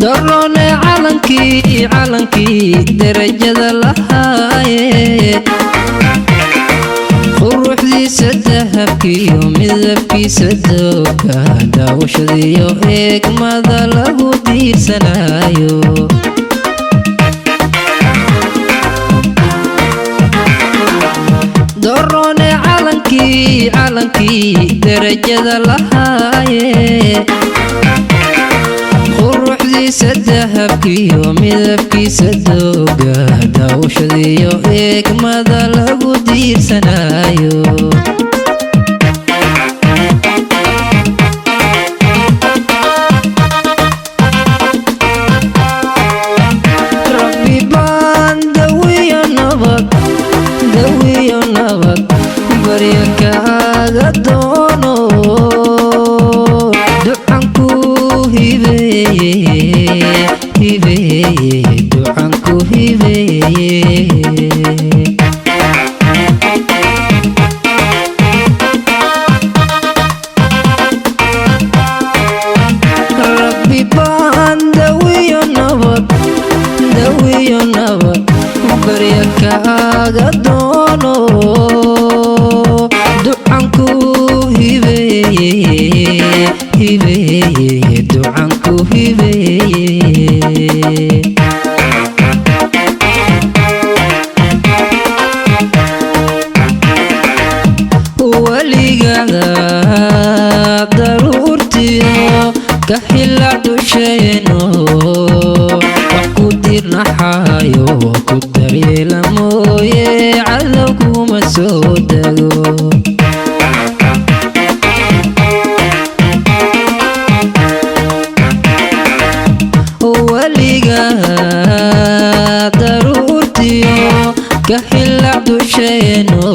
دروني calankii darajada lahaaye quruxdiisa dahabkiyo midabkiisa dooga daawashadiyo eegmada lagu diirsanayo دروني calankii darajada lahaaye quruxdiisa dahabkiyo midabkiisa dooga daawashadiyo eegmada lagu diirsanayo rabbi baan dawiyo nabad barya kaaga doono ducanku hibeeye ducanku hibeeye rabbi baan dawiyo nabad barya kaaga doono ducanku hibeeye ducanku hibeeye waligaada daruurtiyo ka xila dusheeno wax ku dirnaxayo ku daryeela mooye cadow kuma soo dago daruurtiyo ka xila dusheeno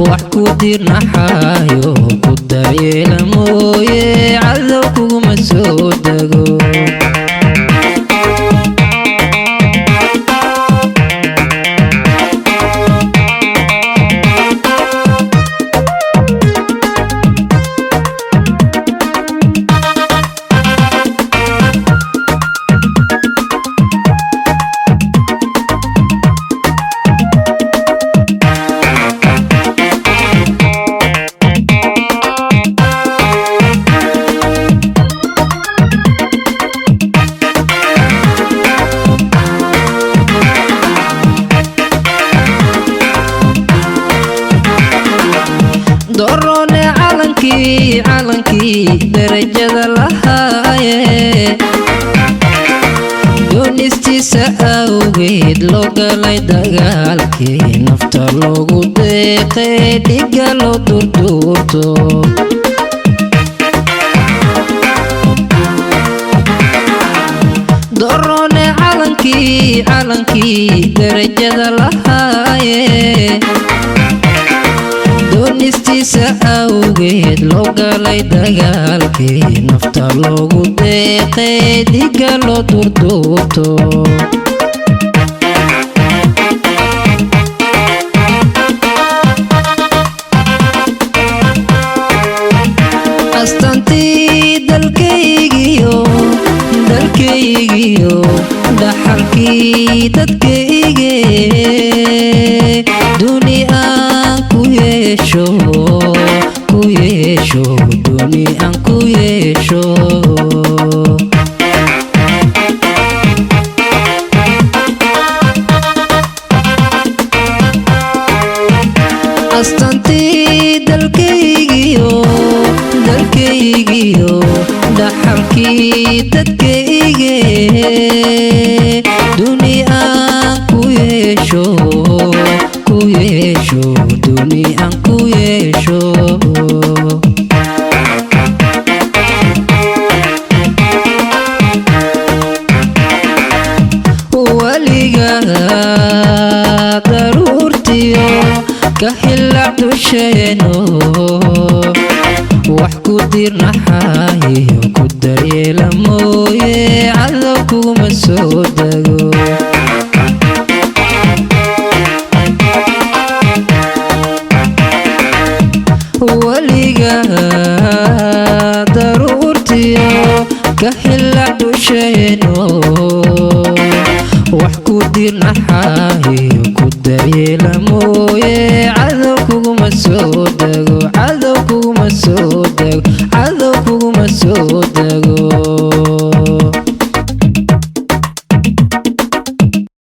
wax ku dirnaxayo ku daryeela mooye cadow kuma soo dago دروني calankii darajada lahaaye doonistiisa awgeed loo galay dagaalkii nafta loogu deeqay dhiga loo durduurto دروني calankii darajada lahaaye doonistiisa awgeed loo galay dagaalkii nafta loogu deeqay dhiga loo durduurto astaantii dalkaygiyo dhaxalkii dadkayge duni aan ku yeesho duni aan ku yeesho astaantii dalkaygiyo dhaxalkii dadkayge duni aan ku yeesho duni aan ku yeesho waligaada daruurtiyo ka xila dusheeno wax ku dirnaxayo ku daryeela mooye cadow kuma soo dago waligaada daruurtiyo ka xila حاهي كدري لمويه عذوكم السودق عذوكم السودق